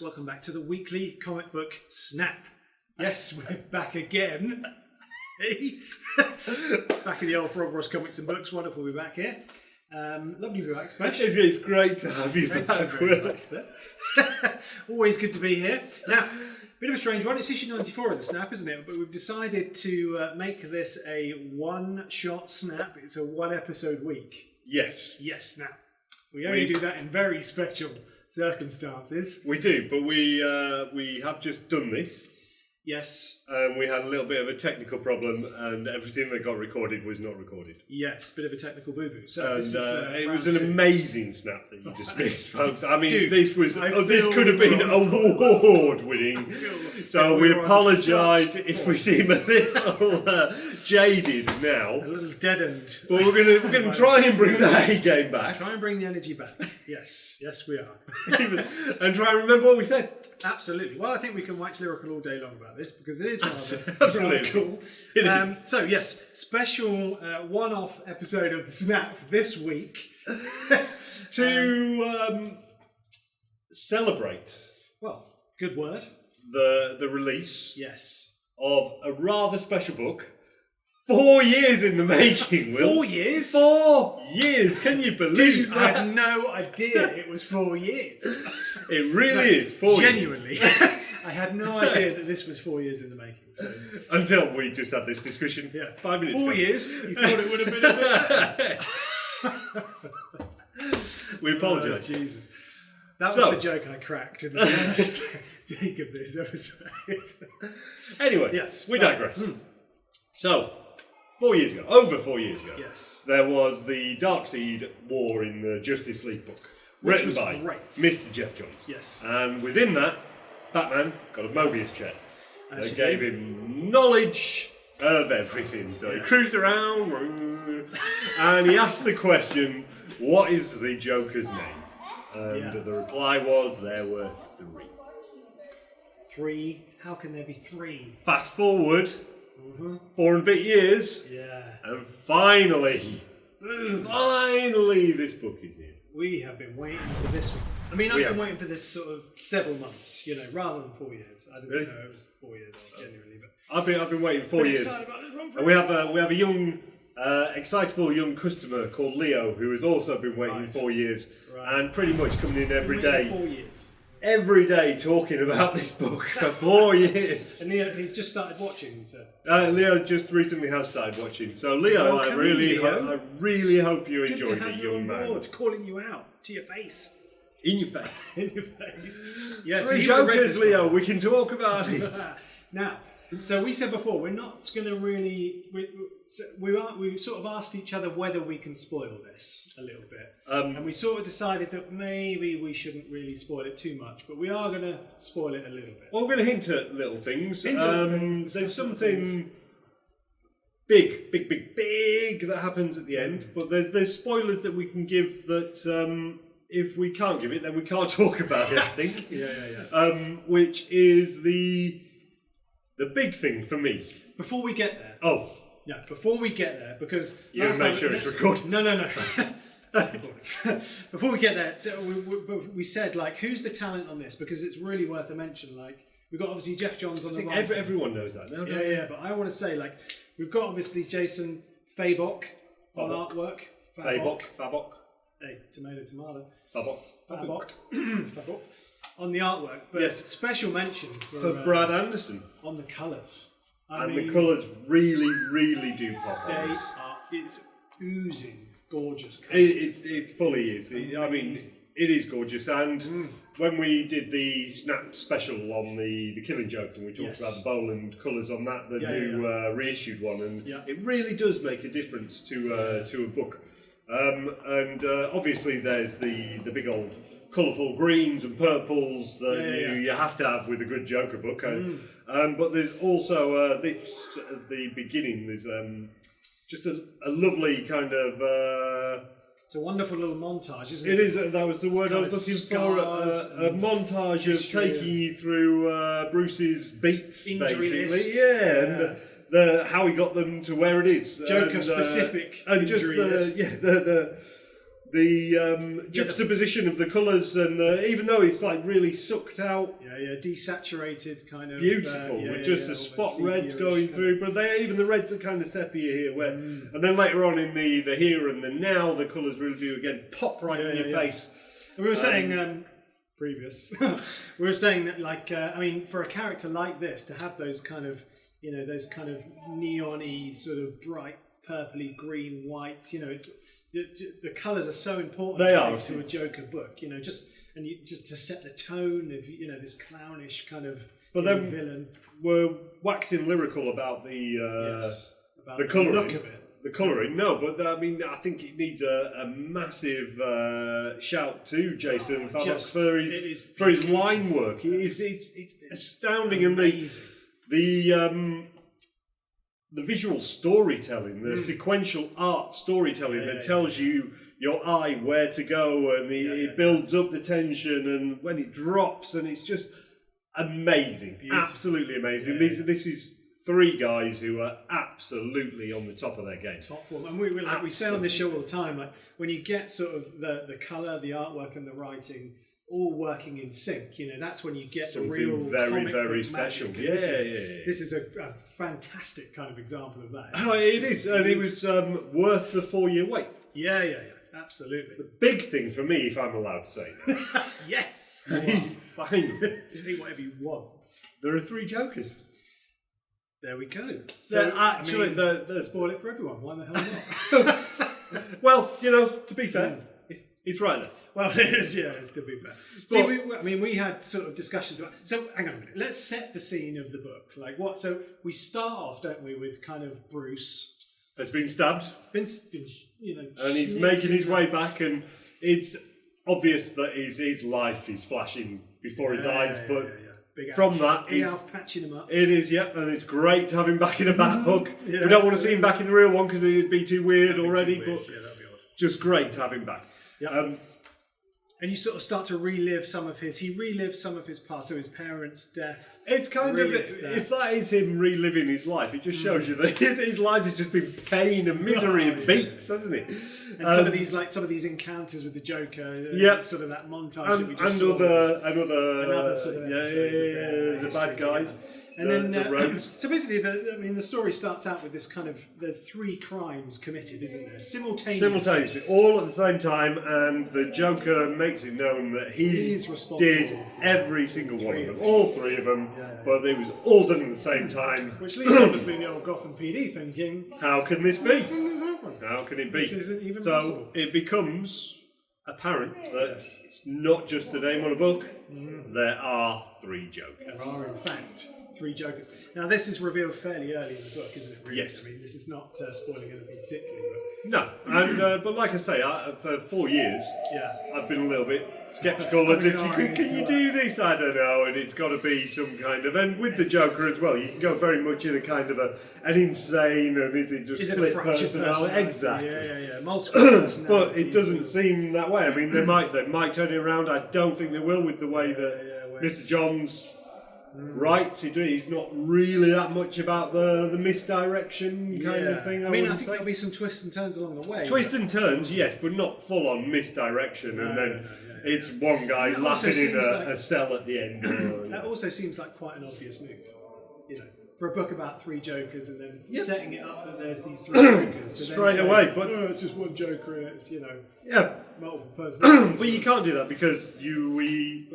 welcome back to the weekly comic book snap. Yes, we're back again. Hey, back in the old Frog Ross Comics and Books. Wonderful to be back here. Lovely to be back, especially. It's great to have you back. Thank you very much, sir. Always good to be here. Now, bit of a strange one. It's issue 94 of the snap, isn't it? But we've decided to make this a one-shot snap. It's a one-episode week. Yes. Yes. Now, we only do that in very special circumstances. We do, but we have just done this. Yes. We had a little bit of a technical problem, and everything that got recorded was not recorded. Yes, bit of a technical boo-boo. So and this is, it was an amazing snap that you just missed, folks. I mean, Dude, this could have been award-winning. So we apologise if we seem a little jaded now. A little deadened. But we're gonna try and bring the A game back. Try and bring the energy back. Yes, yes, we are. And try and remember what we said. Absolutely. Well, I think we can wax lyrical all day long about this because it is rather Absolutely cool. It is. So yes, special one-off episode of the Snap this week to celebrate. Well, good word. The release Yes. of a rather special book. 4 years in the making, Will. 4 years? 4 years! Can you believe Dude, I that? had no idea it was 4 years. It really is 4 years. Genuinely. I had no idea that this was 4 years in the making. So. Until we just had this discussion 5 minutes 4 ago. years? You thought it would have been a bit We apologise. Oh, Jesus. That was the joke I cracked in the first take of this episode. Anyway, yes, we digress. So, 4 years ago, over 4 years ago, yes, there was the Darkseid War in the Justice League book, written by Mr. GEOFF JOHNS. Yes. And within that, Batman got a Mobius jet that gave him knowledge of everything. So he cruised around and he asked the question, what is the Joker's name? And the reply was, there were 3. 3? How can there be 3? Fast forward 4 and a bit years. Yeah. And finally, this book is here. We have been waiting for this one. I mean, I've been waiting for this sort of several months, rather than 4 years. I didn't know it was 4 years, genuinely. But I've been waiting 4 years. Excited about this one. And we have a young, excitable young customer called Leo who has also been waiting 4 years and pretty much coming in every day. 4 years. Every day talking about this book for 4 years. And he's just started watching, so. Leo just recently has started watching. So Leo, I really hope you enjoyed it, young man. Calling you out to your face. In your face. In your face. Yes. Three Jokers, Leo. We can talk about it. Now, so we said before we're not going to really. We sort of asked each other whether we can spoil this a little bit, and we sort of decided that maybe we shouldn't really spoil it too much, but we are going to spoil it a little bit. Well, we're going to hint at little things. There's something big that happens at the end, but there's spoilers that we can give that. If we can't give it, then we can't talk about it, I think. Which is the big thing for me. Before we get there. Oh. Yeah, before we get there, because... You make sure it's recorded. No. Before we get there, so we said, who's the talent on this? Because it's really worth a mention. We've got obviously GEOFF JOHNS on the right. Everyone knows that now, Yeah, but I want to say, we've got obviously Jason Fabok on artwork. Fabok. Hey, tomato. Fabok. On the artwork, but special mention for Brad Anderson on the colours. The colours really do pop. It's oozing gorgeous colours. It fully is. It is gorgeous. And when we did the Snap special on the Killing Joke, and we talked about the Boland colours on that, the new reissued one, and it really does make a difference to a book. And obviously there's the big old colourful greens and purples that you have to have with a good Joker book. But there's also this at the beginning. There's just a lovely kind of. It's a wonderful little montage, isn't it? It is. That was the word I was looking for. A montage of taking you through Bruce's beats, basically. List. And how he got them to where it is. Joker specific and just the juxtaposition of the colours, and even though it's like really sucked out, desaturated kind of beautiful with just the spot reds going through. But even the reds are kind of sepia here, where and then later on in the here and the now, the colours really do again pop right in your face. And we were saying previous, we were saying that like I mean, for a character like this to have those kind of those kind of neon-y sort of bright purpley green whites, it's. The colours are so important to a Joker book, just to set the tone of this clownish kind of villain. We're waxing lyrical about the colouring, look of it. The colouring, no, but I mean, I think it needs a massive shout to Jason Fabok for his line work. It's astounding, amazing. And the visual storytelling, the sequential art storytelling that tells you your eye where to go, and it builds up the tension, and when it drops, and it's just amazing, absolutely amazing. This is three guys who are absolutely on the top of their game. Top form, and we say on this show all the time, like when you get sort of the colour, the artwork, and the writing all working in sync, that's when you get something the real very special. This is a fantastic kind of example of that. Oh, it is, and it was worth the 4-year wait. Yeah, absolutely. The big thing for me, if I'm allowed to say, yes, finally, say whatever you want. There are 3 Jokers. There we go. So actually, spoil it for everyone. Why the hell not? Well, to be fair, it's right there. Well, it is, it's to be fair. See, we had sort of discussions about. So, hang on a minute. Let's set the scene of the book. Like what? So we start off, don't we, with kind of Bruce has been stabbed, and he's making his way back, and it's obvious that his life is flashing before his eyes, but. From that, Big Alf patching him up. It is, and it's great to have him back in a Bat book. We don't want to see him back in the real one because it'd be too weird already, but that'd be odd. Just great to have him back. And you sort of start to relive some of his past, so his parents' death. It's kind of, if that is him reliving his life, it just shows you that his life has just been pain and misery and beats, hasn't it? And some of these encounters with the Joker, sort of that montage that we just saw. Another sort of the bad guys. And then, so basically, the story starts out with this kind of, there's 3 crimes committed, isn't there? Simultaneously, all at the same time, and the Joker makes it known that he did every single one of them, all 3 of them, but it was all done at the same time. Which leaves obviously the old Gotham PD thinking, how can this be? How can it be? This isn't even possible. It becomes apparent that it's not just a name on a book, there are 3 Jokers. There are, in fact, 3 Jokers. Now, this is revealed fairly early in the book, isn't it? Really? Yes. I mean, this is not spoiling anything particularly. No, and but like I say, for 4 years, I've been a little bit sceptical as if can you do this? I don't know, and it's got to be some kind of, and with the Joker as well, you can go very much in a kind of an insane, and is it just split personality? Exactly. Yeah. Multiple personalities. But it doesn't seem that way. I mean, they might turn it around. I don't think they will with the way that Mr. Johns writes. He's not really that much about the misdirection kind of thing. I think there'll be some twists and turns along the way. Twists and turns, yes, but not full on misdirection. And then it's one guy laughing in a cell at the end. That also seems like quite an obvious move, for a book about 3 Jokers, and then setting it up that there's these 3 Jokers straight away. But it's just one Joker, and it's multiple personalities. But you can't do that because we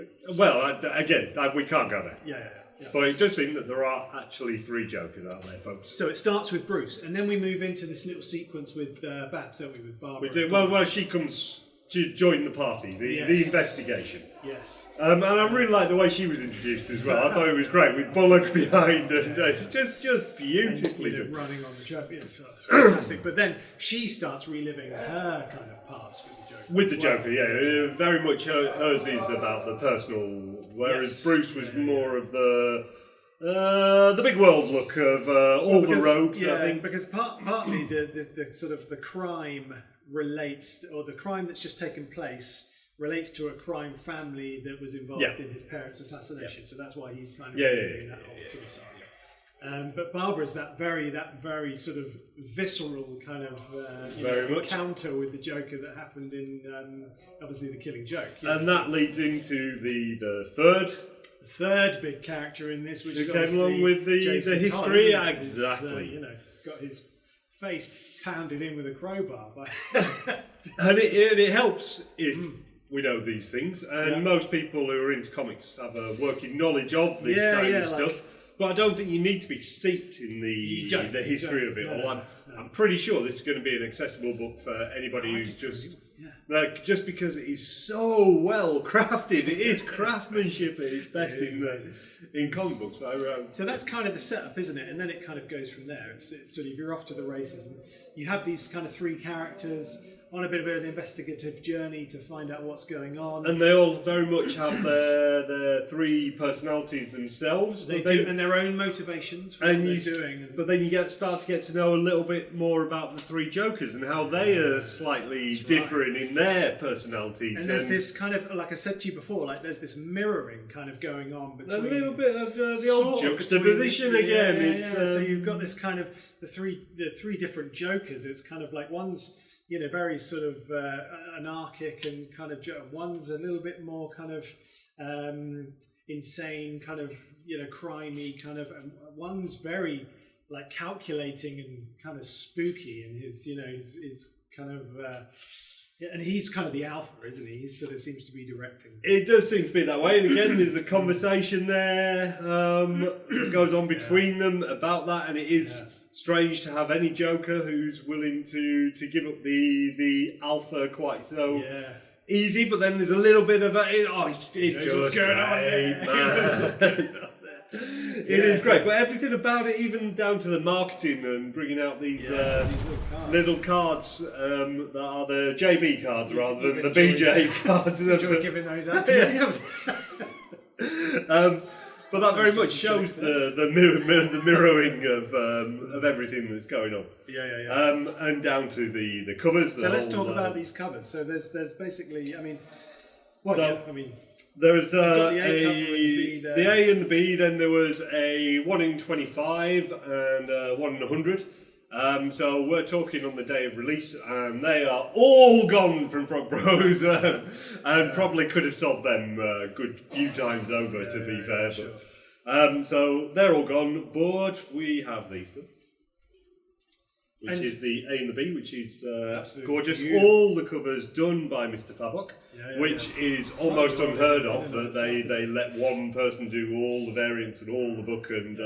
can't go there. Yeah. But it does seem that there are actually 3 Jokers out there, folks. So it starts with Bruce, and then we move into this little sequence with Babs, don't we, with Barbara? We do. Well, she comes to join the party, the investigation. Yes. And I really like the way she was introduced as well. I thought it was great, with Bullock behind, and just beautifully done. Running on the track, yes, that's fantastic. But then she starts reliving her kind of past with the Joker. Very much hers is about the personal, whereas Bruce was more of the big world look of all the rogues. I think because partly the sort of the crime relates, or the crime that's just taken place relates to a crime family that was involved in his parents' assassination. So that's why he's kind of in that whole suicide. But Barbara's that very sort of visceral kind of encounter with the Joker that happened in obviously The Killing Joke. And that leads into the third big character in this, which is came along with the history. Exactly. Got his face pounded in with a crowbar. And it helps if we know these things, and most people who are into comics have a working knowledge of this kind of stuff. But I don't think you need to be steeped in the history of it all. I'm pretty sure this is going to be an accessible book for anybody who's just because it is so well crafted. It is craftsmanship at its best in comic books. So that's kind of the setup, isn't it? And then it kind of goes from there. It's sort of you're off to the races, and you have these kind of three characters on a bit of an investigative journey to find out what's going on. And they all very much have their three personalities themselves. They do, and their own motivations for what they're doing. But then you start to get to know a little bit more about the three Jokers and how they are slightly different in their personalities. And there's this kind of, like I said to you before, like there's this mirroring kind of going on between... A little bit of the old juxtaposition again. So you've got this kind of, the three different Jokers. It's kind of like one's very sort of anarchic and kind of, one's a little bit more kind of insane, kind of, crimey, kind of, and one's very like calculating and kind of spooky, and his kind of, and he's kind of the alpha, isn't he? He sort of seems to be directing. It does seem to be that way, and again, there's a conversation there that goes on between them about that, and it is strange to have any Joker who's willing to give up the alpha quite so easy, but then there's a little bit of it's just what's going on there. It is great, but everything about it, even down to the marketing and bringing out these little cards that are the JB cards rather than the BJ cards. Enjoy giving those out. But that very much shows the mirroring of everything that's going on. And down to the covers. So let's talk about these covers. So there's basically, there's the A and the B. Then there was a 1 in 25 and 1 in 100. So we're talking on the day of release, and they are all gone from Front Bros, and probably could have sold them a good few times over, to be fair. Sure. So they're all gone, but we have these, which is the A and the B, which is gorgeous. Beautiful. All the covers done by Mr. Fabok, which is almost unheard of, that they let one person do all the variants and all the book. And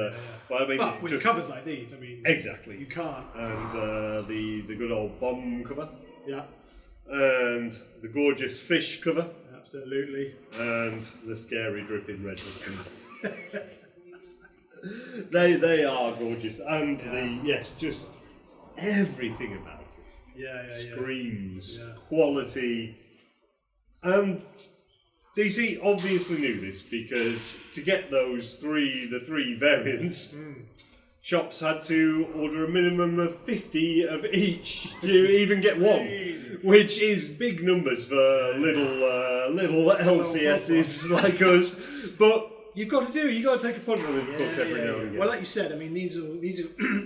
but with covers like these, exactly, you can't. And the good old bomb cover, and the gorgeous fish cover, absolutely, and the scary dripping red cover. They are gorgeous, and just everything about it screams quality. And DC obviously knew this, because to get the three variants, shops had to order a minimum of 50 of each to even get one, which is big numbers for little LCSs like us. But you've got to take a punt on the book every now and again. Well, like you said, these are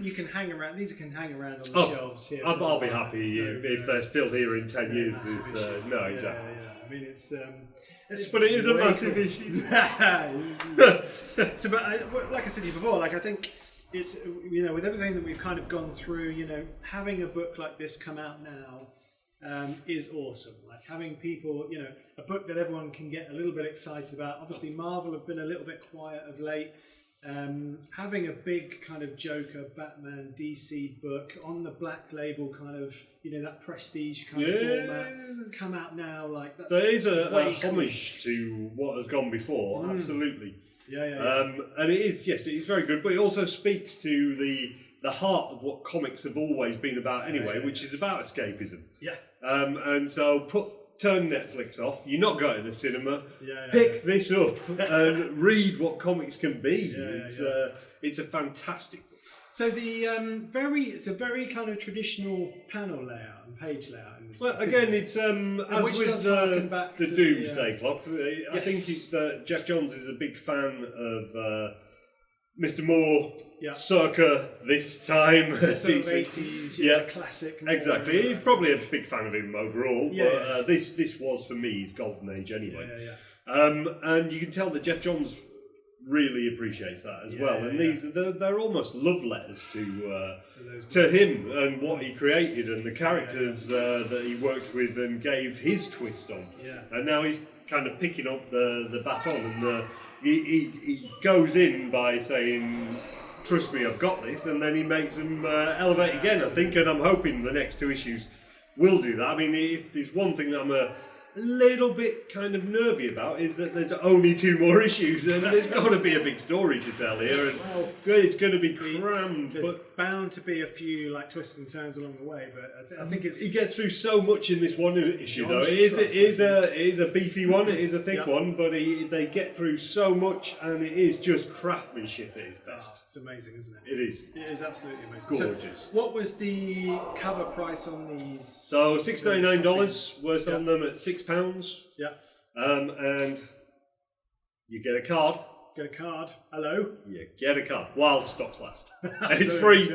you can hang around. These can hang around on the shelves here. I'll be happy if they're still here in 10 years. Exactly. But it is a massive issue. So, but like I said to you before, I think it's with everything that we've kind of gone through, having a book like this come out now is awesome. Like having people, a book that everyone can get a little bit excited about. Obviously, Marvel have been a little bit quiet of late. Having a big kind of Joker, Batman, DC book on the black label, kind of that prestige kind of format, come out now, there is a homage to what has gone before, absolutely. And it is very good, but it also speaks to the heart of what comics have always been about anyway, which is about escapism. And so turn Netflix off. You're not going to the cinema. Pick this up and read what comics can be. It's a fantastic book. So it's a very kind of traditional panel layout and page layout. In this book, again, it's as with the Doomsday Clock. I think Geoff Johns is a big fan of Mr. Moore, circa this time. Sort of 80s, classic. Exactly. He's probably a big fan of him overall, but this was, for me, his golden age anyway. And you can tell that Geoff Johns really appreciates that as well. And they're almost love letters to him and what he created and the characters that he worked with and gave his twist on. And now he's kind of picking up the baton, and he goes in by saying, "Trust me, I've got this," and then he makes them elevate again, I think, and I'm hoping the next 2 issues will do that. I mean, if there's one thing that I'm a little bit kind of nervy about is that there's only 2 more issues, and there's got to be a big story to tell here, and it's going to be crammed. There's bound to be a few like twists and turns along the way, but I think it's... He gets through so much in this one issue, though. It is a beefy one, it is a thick one, but they get through so much, and it is just craftsmanship at its best. It's amazing, isn't it? It is. It is absolutely amazing. Gorgeous. So what was the cover price on these? So $6.99. We're selling them at £6. Yeah. And you get a card. Get a card. Hello. You get a card while stocks last. And it's free.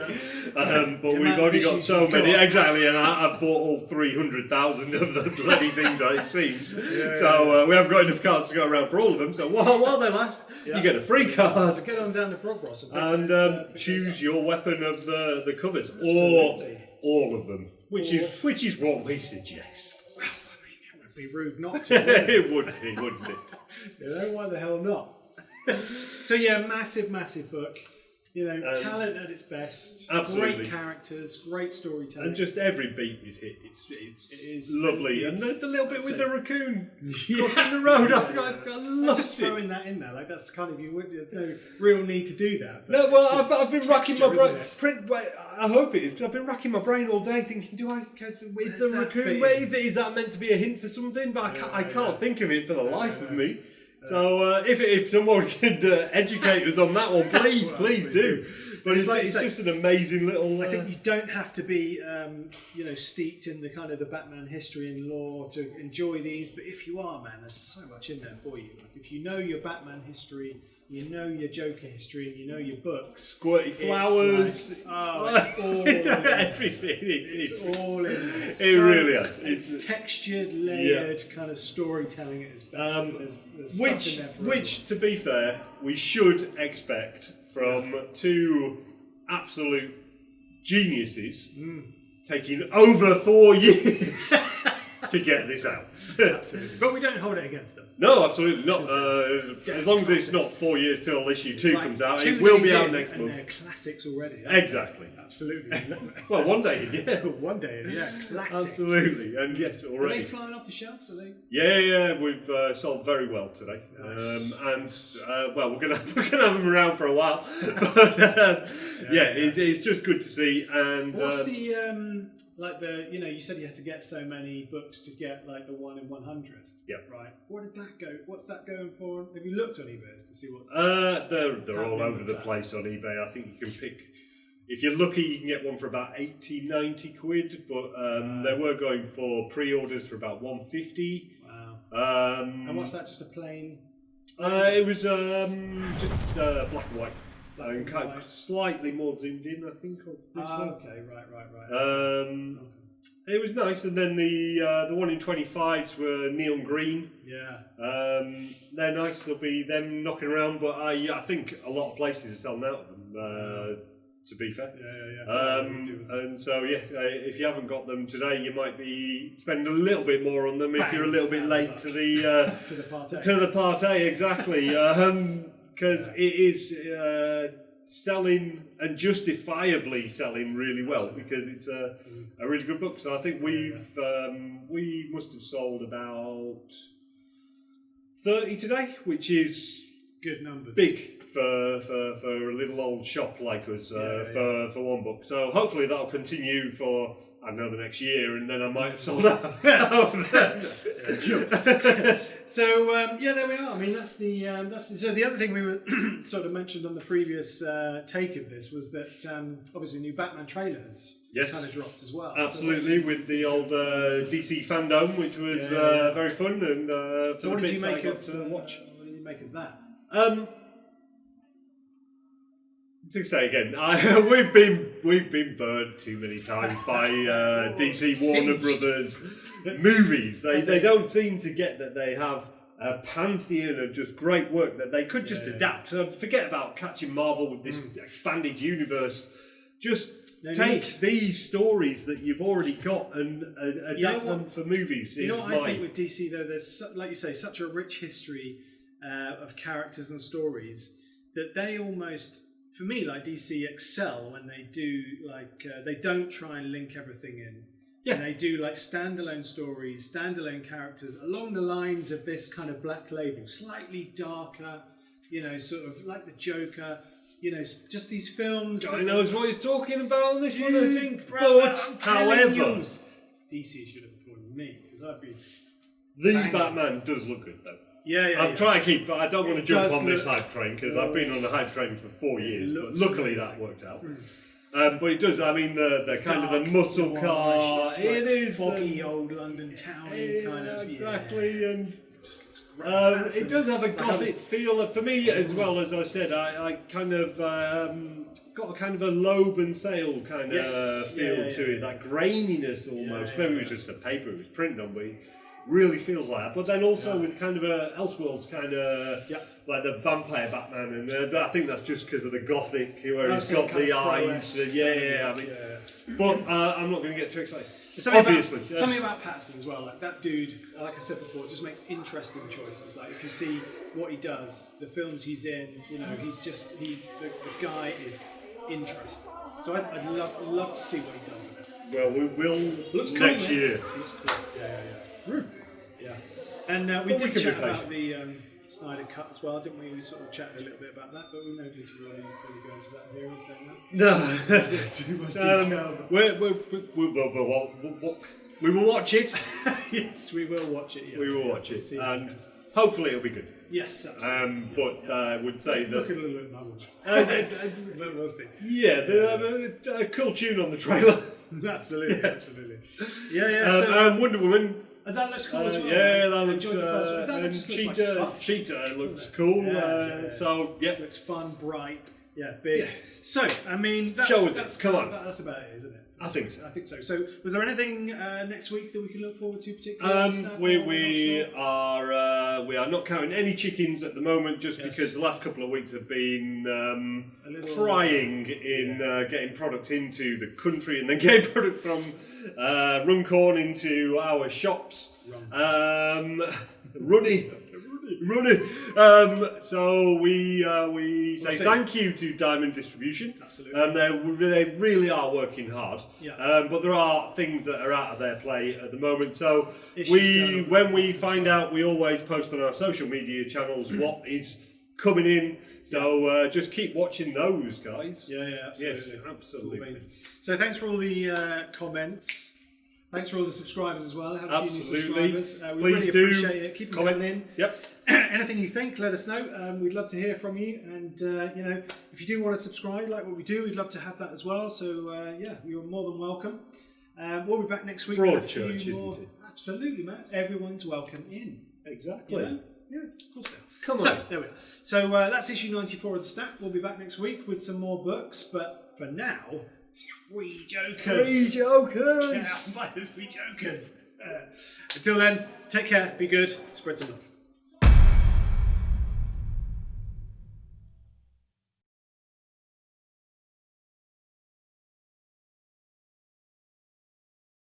But we've only got so many. Exactly. And I've bought all 300,000 of the bloody things, it seems. So we haven't got enough cards to go around for all of them. So while they last, you get a free card. So get on down to Frog Ross and choose your weapon of the covers. Or all of them. Which is what we suggest. Be rude not to. It would be, wouldn't it? You know, why the hell not? So massive book. You know, talent at its best. Absolutely. Great characters, great storytelling. And just every beat is hit. It is lovely. And the little bit with the raccoon crossing the road, I love just throwing that in there. Like, that's kind of, there's no real need to do that. No, well, I've been racking my brain. I hope it is. I've been racking my brain all day thinking, is the raccoon, is that meant to be a hint for something? But I can't think of it for the life of me. So if someone could educate us on that one, please do. But it's just an amazing little... I think you don't have to be steeped in the kind of the Batman history and lore to enjoy these, but if you are, man, there's so much in there for you. Like, if you know your Batman history, you know your Joker history, and you know your books. Squirty flowers. It's all in everything. It's all in there. It really is. It's textured, layered kind of storytelling at its best. There's stuff in there which, to be fair, we should expect from 2 absolute geniuses taking over 4 years to get this out. Absolutely. But we don't hold it against them. No, absolutely not. As long as it's not 4 years till issue 2 comes out, it will be out next month. And they're classics already. Exactly. Absolutely. Well, one day, One day, classic. Absolutely. And yes, already. Are they flying off the shelves? Are they? Yeah. We've sold very well today. Nice. We're gonna have them around for a while. But it's just good to see. And what's the you said you had to get so many books to get like the 1 in 100. Yeah. Right. What did that go? What's that going for? Have you looked on eBay to see what's? They're all over the place on eBay. I think you can pick. If you're lucky, you can get one for about 80, 90 quid, but they were going for pre-orders for about 150. Wow. And what's that? Just a plain? It was just black and white. And kind of slightly more zoomed in, I think, of this one. Okay, right. It was nice, and then the 1 in 25s were neon green. Yeah. They're nice. There'll be them knocking around, but I think a lot of places are selling out of them. To be fair, and so if you haven't got them today, you might be spending a little bit more on them if you're a little bit late to the to the party, exactly, because it is selling and justifiably selling really well. Absolutely. Because it's a really good book. So I think we must have sold about 30 today, which is good numbers. Big. For a little old shop like us for one book. So hopefully that'll continue for the next year, and then I might have sold out. So there we are. I mean, that's the so the other thing we were sort of mentioned on the previous take of this was that obviously new Batman trailers kind of dropped as well. Absolutely, with the old DC fandom, which was very fun. And so what did you make of that? To say again, we've been burnt too many times by DC Warner Brothers movies. They don't seem to get that they have a pantheon of just great work that they could just adapt. Forget about catching Marvel with this expanded univerce. Just take these stories that you've already got and adapt them for movies. You know what I think with DC though, there's, like you say, such a rich history of characters and stories that they almost, for me, like DC excel when they do they don't try and link everything in. Yeah. And they do like standalone stories, standalone characters along the lines of this kind of Black Label, slightly darker, sort of like the Joker, just these films. Guy knows what he's talking about on this one, I think. But however, DC should have appointed me because I'd be. The Batman does look good though. I'm trying to keep, but I don't want to jump on this hype train because I've been on the hype train for 4 years. But luckily that worked out. But it does. I mean, the kind of the muscle car. It is foggy old London town kind of. Exactly, and it does have a gothic feel. For me, as well as I said, I kind of got a kind of a Loeb and Sale kind of feel to it. That graininess almost. Maybe it was just the paper it was printed on, but it really feels like that. But then also with kind of a Elseworlds kind of like the vampire Batman, and I think that's just because of the gothic where he's got the eyes. But I'm not going to get too excited. Something about Patterson as well. Like that dude, like I said before, just makes interesting choices. Like if you see what he does, the films he's in, he's just the guy is interesting. So I'd love to see what he does with it. Well, we will next year. Looks cool. Yeah. And we did chat about the Snyder Cut as well, didn't we? We sort of chatted a little bit about that, but we don't need to really go into that here, is there? No. Too much detail. We will watch it. Yes, we will watch it. Yeah. We will watch it, and hopefully it'll be good. Yes, absolutely. But I would say that. Look a little bit muddled. We'll see. Yeah, a cool tune on the trailer. Absolutely. Yeah. Wonder Woman. That looks cool as well. Yeah, that looks. Cheetah looks cool. So This looks fun, bright. Yeah, big. Yeah. So, I mean, that's about it, isn't it? I think so. So, was there anything next week that we can look forward to particularly? We are not counting any chickens at the moment, just because the last couple of weeks have been trying in getting product into the country and then getting product from Runcorn into our shops. Runny. So we say thank you to Diamond Distribution. Absolutely. And they really are working hard. Yeah. But there are things that are out of their play at the moment. So when we find out, we always post on our social media channels what is coming in. So just keep watching those, guys. Yeah, absolutely. Yes, absolutely. Cool. So thanks for all the comments. Thanks for all the subscribers as well. Absolutely. We really appreciate it. Keep them coming in. Yep. Anything you think, let us know. We'd love to hear from you. And, if you do want to subscribe, like what we do, we'd love to have that as well. So, you're more than welcome. We'll be back next week. Broad church, isn't it? Absolutely, Matt. Everyone's welcome in. Exactly. Yeah, of course they are. Come on. So, there we are. So, that's issue 94 of the Snap. We'll be back next week with some more books. But for now... 3 Jokers. 3 Jokers. Yeah, 3 Jokers. Until then, take care, be good, spread some love.